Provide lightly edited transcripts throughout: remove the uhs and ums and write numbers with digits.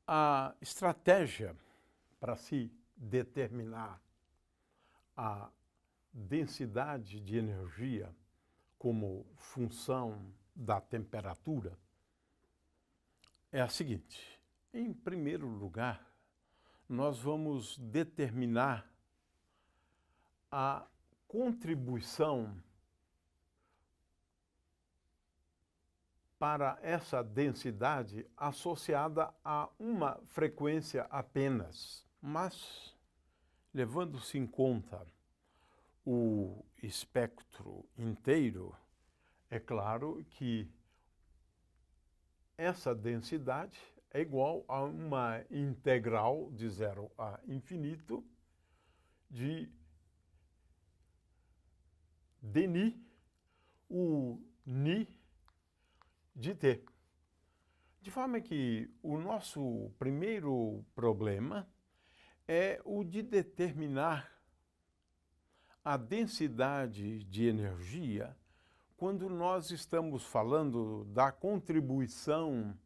A estratégia para se determinar a densidade de energia como função da temperatura é a seguinte. Em primeiro lugar, nós vamos determinar a contribuição para essa densidade associada a uma frequência apenas, mas levando-se em conta o espectro inteiro, é claro que essa densidade é igual a uma integral de 0 a infinito de dni, o ni de t. De forma que o nosso primeiro problema é o de determinar a densidade de energia quando nós estamos falando da contribuição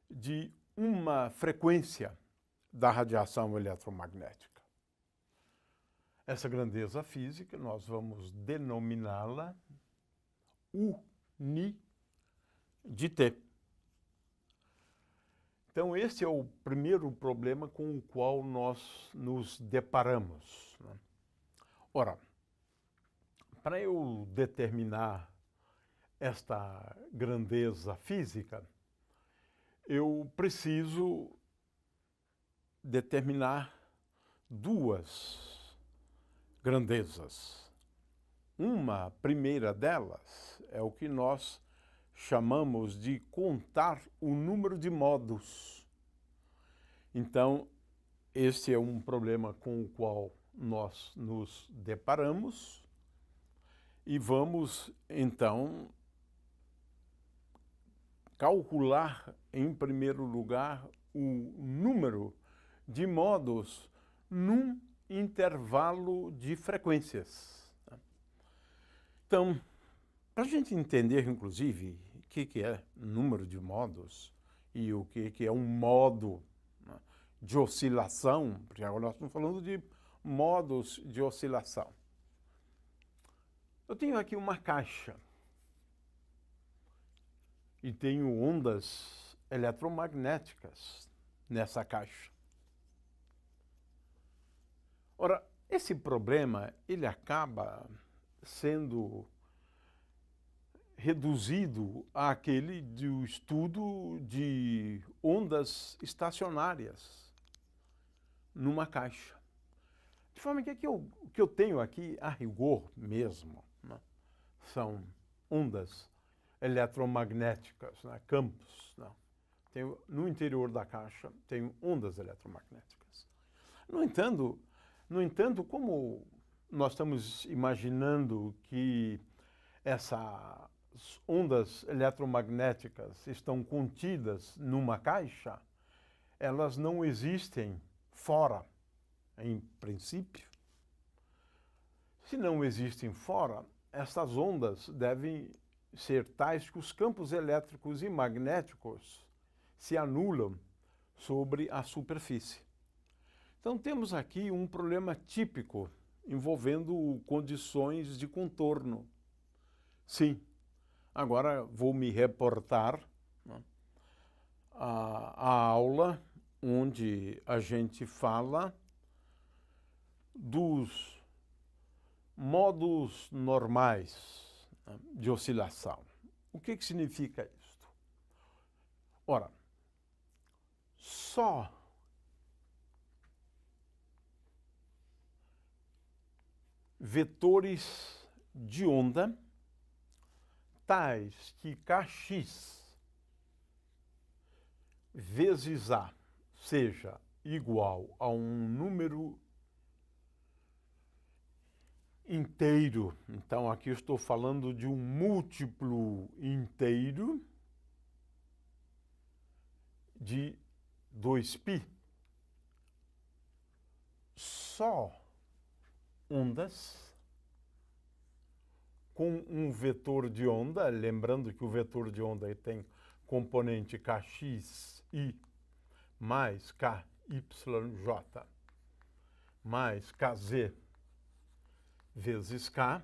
de uma frequência da radiação eletromagnética. Essa grandeza física nós vamos denominá-la Uni de T. Então, esse é o primeiro problema com o qual nós nos deparamos. Ora, para eu determinar esta grandeza física, eu preciso determinar duas grandezas. Uma primeira delas é o que nós chamamos de contar o número de modos. Então, esse é um problema com o qual nós nos deparamos e vamos, então, calcular, em primeiro lugar, o número de modos num intervalo de frequências. Então, para a gente entender, inclusive, o que é número de modos e o que é um modo de oscilação, porque agora nós estamos falando de modos de oscilação. Eu tenho aqui uma caixa e tenho ondas eletromagnéticas nessa caixa. Ora, esse problema, ele acaba sendo reduzido àquele do estudo de ondas estacionárias numa caixa. De forma que o que eu tenho aqui, a rigor mesmo, né, são ondas eletromagnéticas, né, campos. Né. Tenho, no interior da caixa, tenho ondas eletromagnéticas. No entanto, como nós estamos imaginando que essas ondas eletromagnéticas estão contidas numa caixa, elas não existem fora, em princípio. Se não existem fora, essas ondas devem ser tais que os campos elétricos e magnéticos se anulam sobre a superfície. Então, temos aqui um problema típico envolvendo condições de contorno. Sim, agora vou me reportar, né, à aula onde a gente fala dos modos normais, né, de oscilação. O que significa isto? Ora, só vetores de onda tais que Kx vezes A seja igual a um número inteiro. Então, aqui eu estou falando de um múltiplo inteiro de 2π. Só ondas com um vetor de onda, lembrando que o vetor de onda aí tem componente kxi mais kyj mais kz vezes k.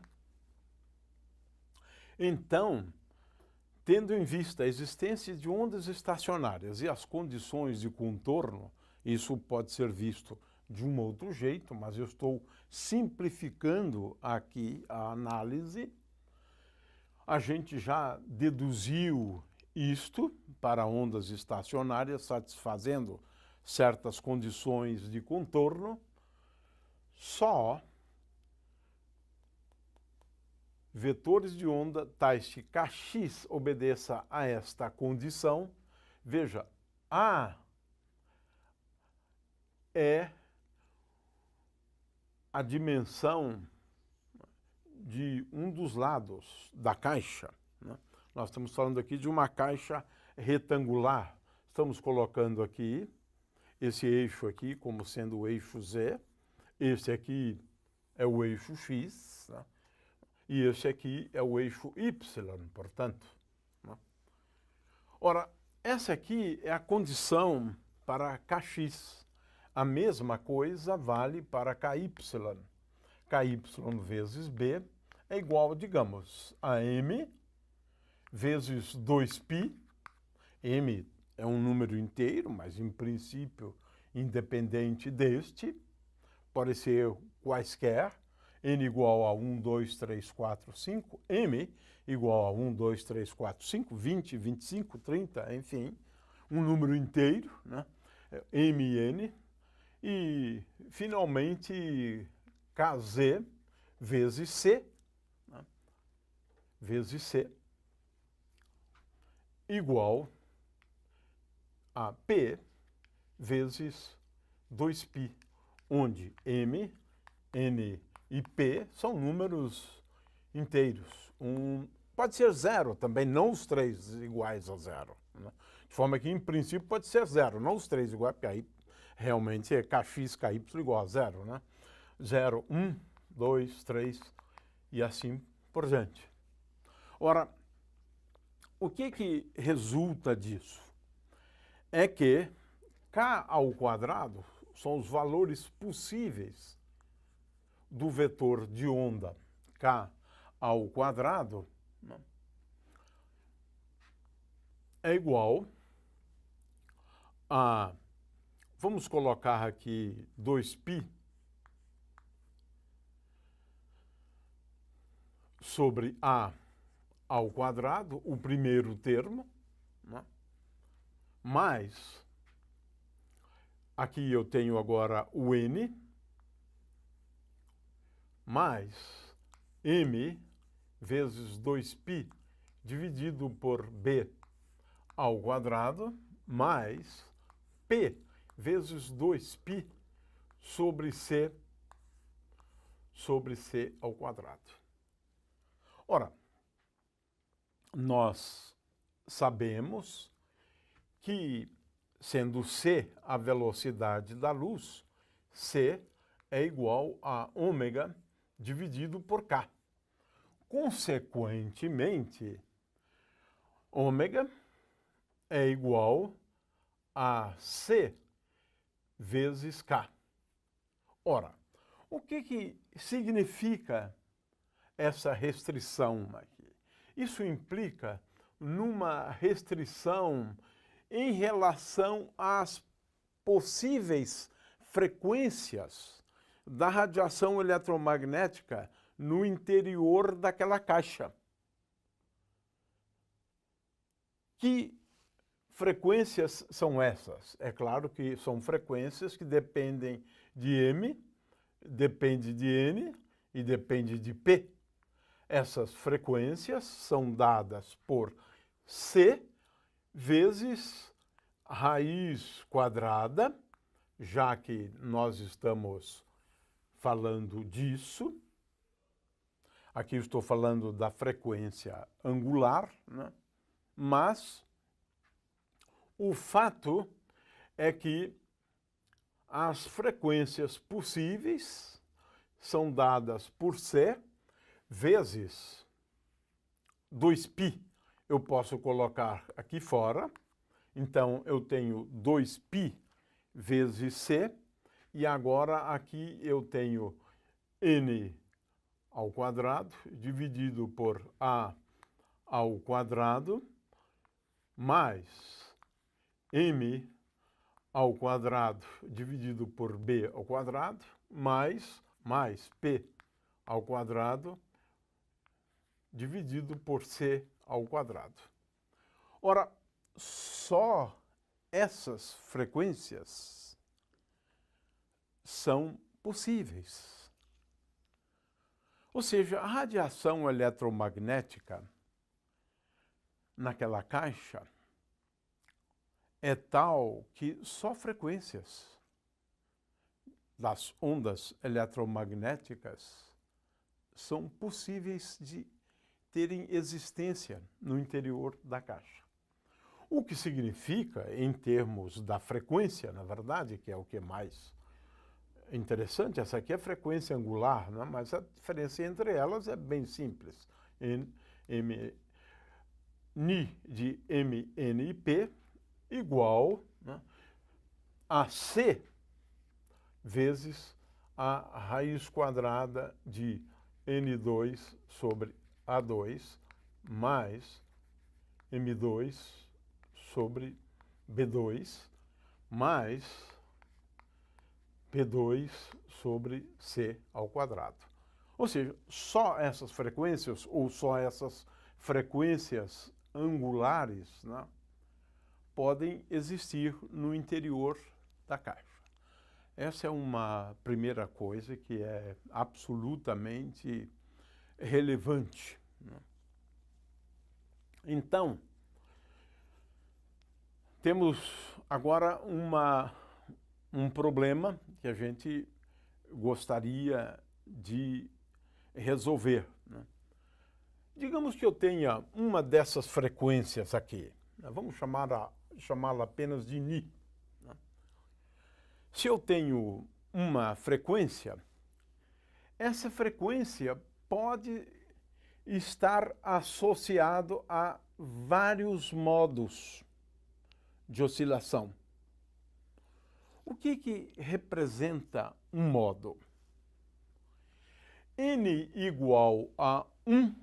Então, tendo em vista a existência de ondas estacionárias e as condições de contorno, isso pode ser visto de um outro jeito, mas eu estou simplificando aqui a análise. A gente já deduziu isto para ondas estacionárias, satisfazendo certas condições de contorno, só vetores de onda tais que kx obedeça a esta condição. Veja, A é a dimensão de um dos lados da caixa, né? Nós estamos falando aqui de uma caixa retangular. Estamos colocando aqui esse eixo aqui como sendo o eixo Z, esse aqui é o eixo X, né? E esse aqui é o eixo Y, portanto, né? Ora, essa aqui é a condição para Kx. A mesma coisa vale para Ky. Ky vezes B é igual, digamos, a M vezes 2π. M é um número inteiro, mas em princípio independente deste. Pode ser quaisquer. N igual a 1, 2, 3, 4, 5. M igual a 1, 2, 3, 4, 5, 20, 25, 30, enfim. Um número inteiro, né? M e N. E, finalmente, Kz vezes C, né? Vezes C, igual a P vezes 2π, onde M, N e P são números inteiros. Pode ser zero também, não os três iguais a zero, né? De forma que, em princípio, pode ser zero, não os três iguais, porque aí realmente é Kx, Ky igual a zero, né? 0, 1, 2, 3 e assim por diante. Ora, o que resulta disso? É que k ao quadrado são os valores possíveis do vetor de onda k ao quadrado, né? É igual a, vamos colocar aqui 2π sobre a ao quadrado, o primeiro termo, né? Mais, aqui eu tenho agora o n, mais m vezes 2π dividido por b ao quadrado, mais p vezes 2π sobre c ao quadrado. Ora, nós sabemos que, sendo c a velocidade da luz, c é igual a ômega dividido por k. Consequentemente, ômega é igual a c vezes k. Ora, o que significa essa restrição aqui? Isso implica numa restrição em relação às possíveis frequências da radiação eletromagnética no interior daquela caixa. Que frequências são essas? É claro que são frequências que dependem de M, depende de N e depende de P. Essas frequências são dadas por C vezes raiz quadrada, já que nós estamos falando disso. Aqui eu estou falando da frequência angular, né? Mas o fato é que as frequências possíveis são dadas por C vezes 2π. Eu posso colocar aqui fora. Então, eu tenho 2π vezes C. E agora aqui eu tenho n ao quadrado dividido por a ao quadrado mais m ao quadrado dividido por b ao quadrado mais p ao quadrado dividido por c ao quadrado. Ora, só essas frequências são possíveis. Ou seja, a radiação eletromagnética naquela caixa é tal que só frequências das ondas eletromagnéticas são possíveis de terem existência no interior da caixa. O que significa, em termos da frequência, na verdade, que é o que é mais interessante, essa aqui é a frequência angular, né? Mas a diferença entre elas é bem simples. Ni de mn e p igual, né, a c vezes a raiz quadrada de n2 sobre a2 mais m2 sobre b2 mais p2 sobre c ao quadrado. Ou seja, só essas frequências, ou só essas frequências angulares, né, podem existir no interior da caixa. Essa é uma primeira coisa que é absolutamente relevante, né? Então, temos agora um problema que a gente gostaria de resolver, né? Digamos que eu tenha uma dessas frequências aqui, né? Vamos chamá-la apenas de Ni. Né? Se eu tenho uma frequência, essa frequência pode estar associado a vários modos de oscilação. O que representa um modo? N igual a 1,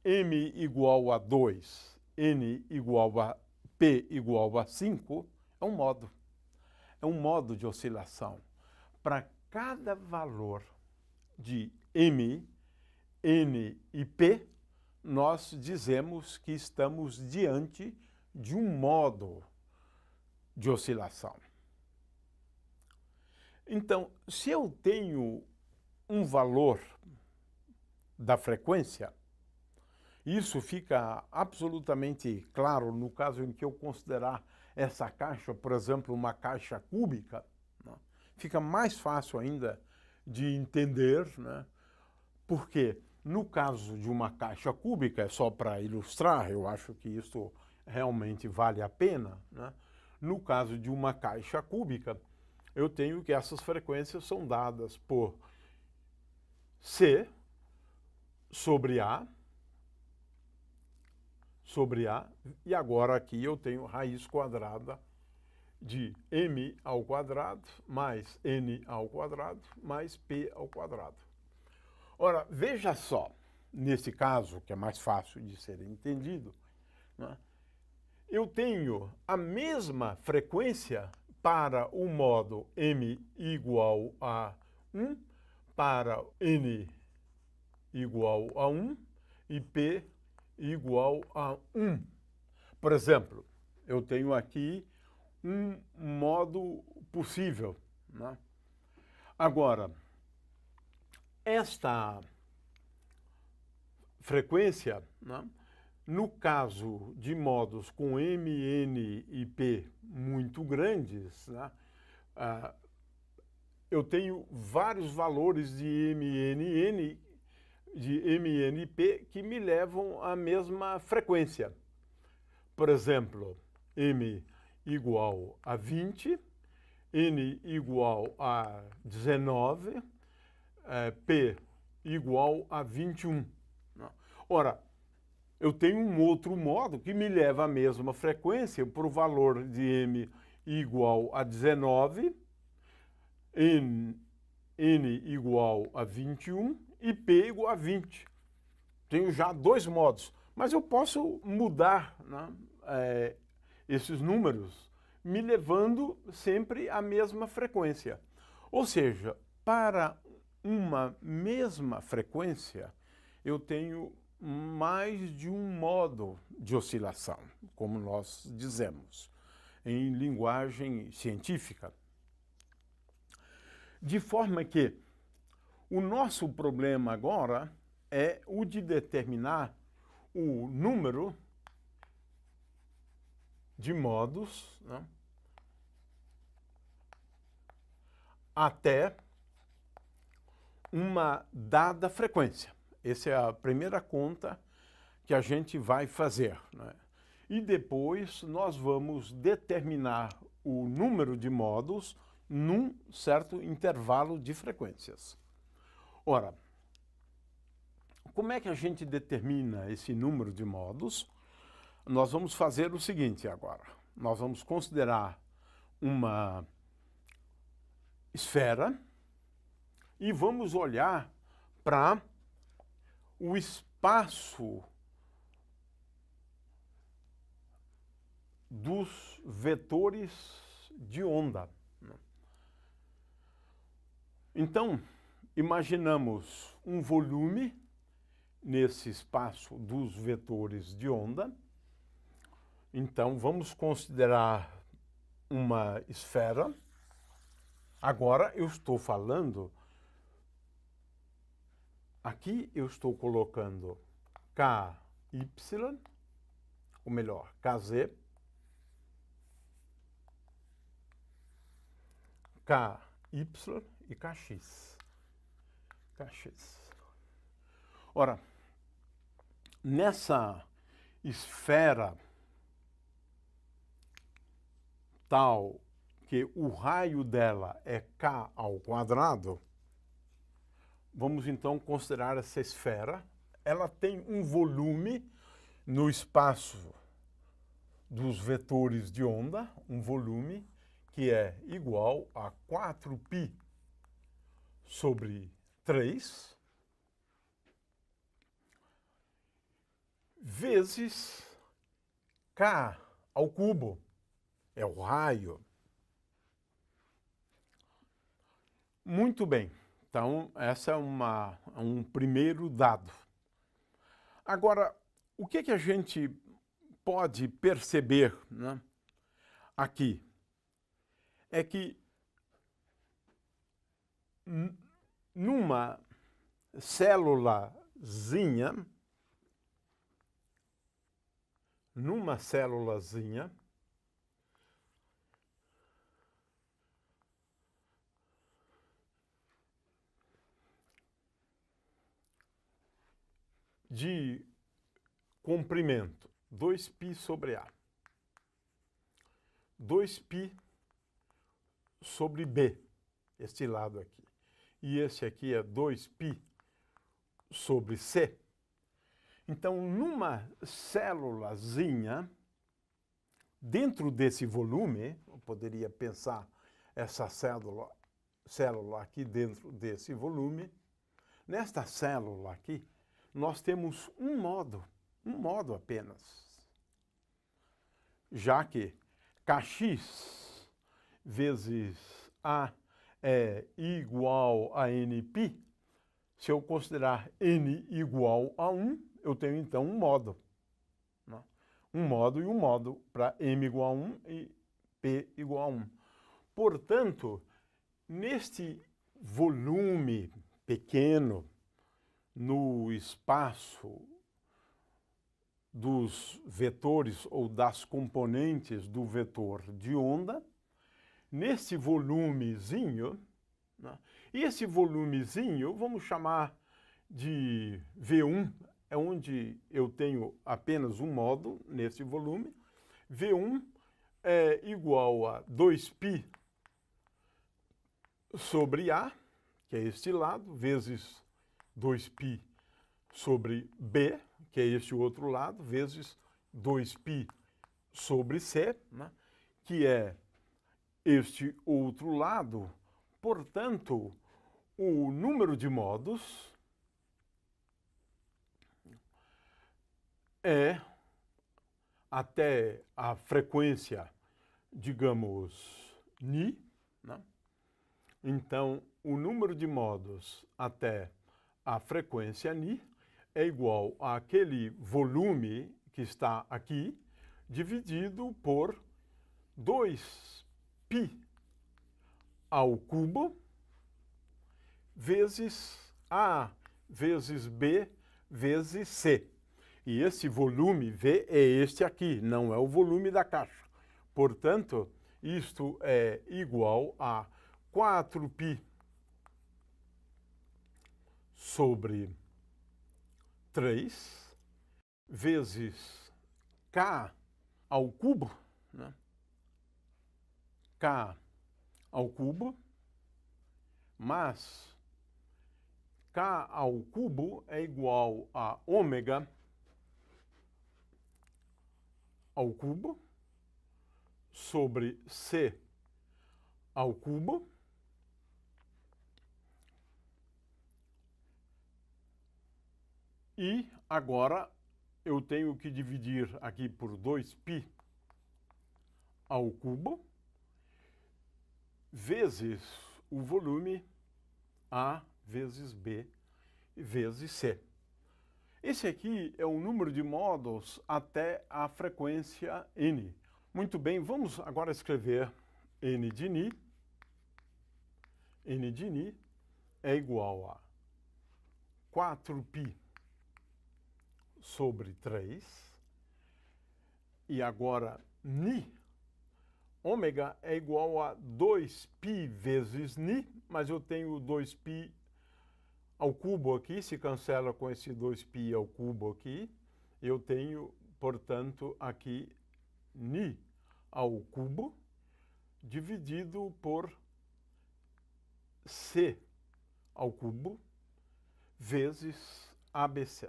M igual a 2, N igual a P igual a 5, é um modo. É um modo de oscilação. Para cada valor de M, N e P, nós dizemos que estamos diante de um modo de oscilação. Então, se eu tenho um valor da frequência, isso fica absolutamente claro no caso em que eu considerar essa caixa, por exemplo, uma caixa cúbica, né? Fica mais fácil ainda de entender, né? Porque no caso de uma caixa cúbica, só para ilustrar, eu acho que isso realmente vale a pena, né? No caso de uma caixa cúbica, eu tenho que essas frequências são dadas por C sobre A, e agora aqui eu tenho raiz quadrada de m ao quadrado mais n ao quadrado mais p ao quadrado. Ora, veja só, nesse caso, que é mais fácil de ser entendido, né, eu tenho a mesma frequência para o modo m igual a 1, para n igual a 1 e p igual a 1. Por exemplo, eu tenho aqui um modo possível, né? Agora, esta frequência, né, no caso de modos com m, n e p muito grandes, né, eu tenho vários valores de m, n e n, de m, n e p que me levam à mesma frequência. Por exemplo, m igual a 20, n igual a 19, P igual a 21. Ora, eu tenho um outro modo que me leva à mesma frequência para o valor de M igual a 19, N igual a 21 e P igual a 20. Tenho já dois modos, mas eu posso mudar, né, esses números, me levando sempre à mesma frequência. Ou seja, para uma mesma frequência, eu tenho mais de um modo de oscilação, como nós dizemos, em linguagem científica. De forma que o nosso problema agora é o de determinar o número de modos, né, até uma dada frequência. Essa é a primeira conta que a gente vai fazer, né? E depois nós vamos determinar o número de modos num certo intervalo de frequências. Ora, como é que a gente determina esse número de modos? Nós vamos fazer o seguinte agora. Nós vamos considerar uma esfera e vamos olhar para o espaço dos vetores de onda. Então, imaginamos um volume nesse espaço dos vetores de onda. Então, vamos considerar uma esfera. Agora, eu estou falando, aqui eu estou colocando KY, ou melhor, KZ, KY e KX. Ora, nessa esfera tal que o raio dela é K ao quadrado, vamos então considerar essa esfera. Ela tem um volume no espaço dos vetores de onda, um volume que é igual a 4π sobre 3 vezes K ao cubo, é o raio. Muito bem, então essa é um primeiro dado. Agora, o que a gente pode perceber, né, aqui é que numa célulazinha, de comprimento 2π sobre A, 2π sobre B, este lado aqui, e esse aqui é 2π sobre C. Então, numa célulazinha, dentro desse volume, eu poderia pensar essa célula aqui dentro desse volume, nesta célula aqui, nós temos um modo apenas, já que Kx vezes A é igual a Nπ, se eu considerar N igual a 1, eu tenho então um modo. Né? Um modo e um modo para M igual a 1 e P igual a 1. Portanto, neste volume pequeno, no espaço dos vetores ou das componentes do vetor de onda, nesse volumezinho, né? E esse volumezinho vamos chamar de V1, é onde eu tenho apenas um modo nesse volume. V1 é igual a 2π sobre A, que é este lado, vezes 2π sobre b, que é este outro lado, vezes 2π sobre c, né, que é este outro lado. Portanto, o número de modos é até a frequência, digamos, ni, né? Então, o número de modos até a frequência ni é igual àquele volume que está aqui, dividido por 2π ao cubo, vezes A, vezes B, vezes C. E esse volume V é este aqui, não é o volume da caixa. Portanto, isto é igual a 4π sobre 3 vezes K ao cubo, né? K ao cubo, mas K ao cubo é igual a ômega ao cubo sobre C ao cubo e agora eu tenho que dividir aqui por 2π ao cubo vezes o volume A vezes B vezes C. Esse aqui é o número de módulos até a frequência n. Muito bem, vamos agora escrever n de ni. N de ni é igual a 4π sobre 3. E agora ni, ômega, é igual a 2π vezes ni, mas eu tenho 2π ao cubo aqui, se cancela com esse 2π ao cubo aqui. Eu tenho, portanto, aqui ni ao cubo dividido por C ao cubo vezes ABC.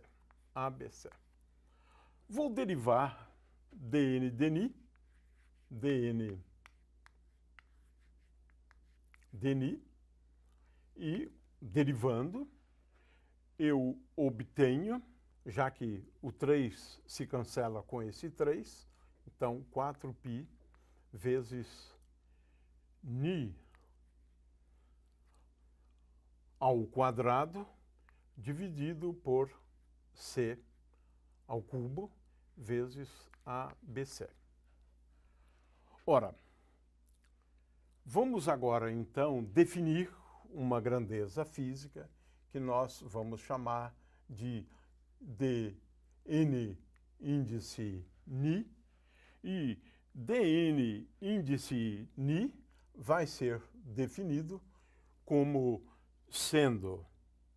ABC. Vou derivar dn de ni, dn de ni, e derivando, eu obtenho, já que o 3 se cancela com esse 3, então 4π vezes ni ao quadrado dividido por C ao cubo vezes ABC. Ora, vamos agora então definir uma grandeza física que nós vamos chamar de dn índice ni, e dn índice ni vai ser definido como sendo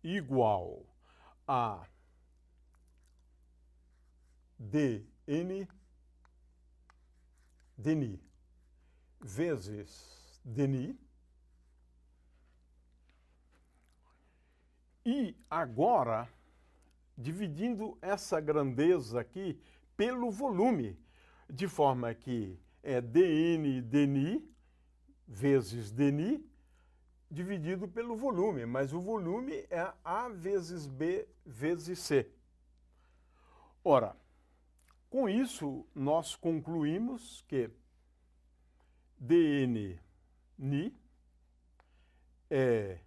igual a dn de ni vezes dni. E agora, dividindo essa grandeza aqui pelo volume, de forma que é dn dni vezes dni dividido pelo volume, mas o volume é A vezes B vezes C. Ora, com isso nós concluímos que dn ni é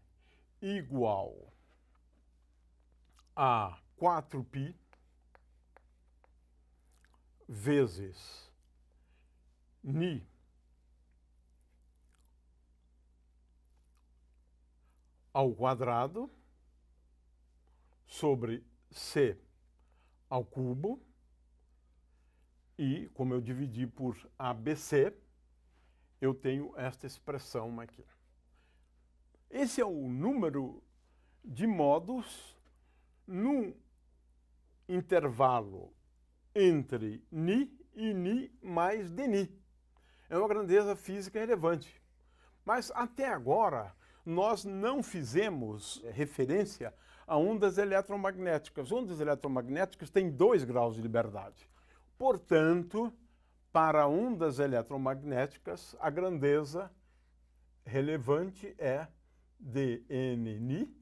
igual a 4π vezes ni ao quadrado sobre C ao cubo, e como eu dividi por ABC, eu tenho esta expressão aqui. Esse é o número de modos num intervalo entre ni e ni mais dni. É uma grandeza física relevante. Mas até agora nós não fizemos referência a ondas eletromagnéticas. Ondas eletromagnéticas têm 2 graus de liberdade. Portanto, para ondas eletromagnéticas, a grandeza relevante é dNi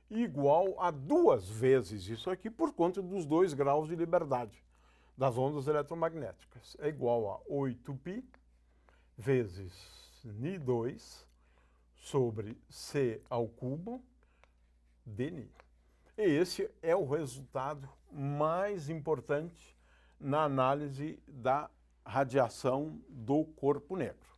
igual a 2 vezes isso aqui por conta dos 2 graus de liberdade das ondas eletromagnéticas. É igual a 8π vezes Ni2 sobre C ao cubo dNi. E esse é o resultado mais importante na análise da radiação do corpo negro.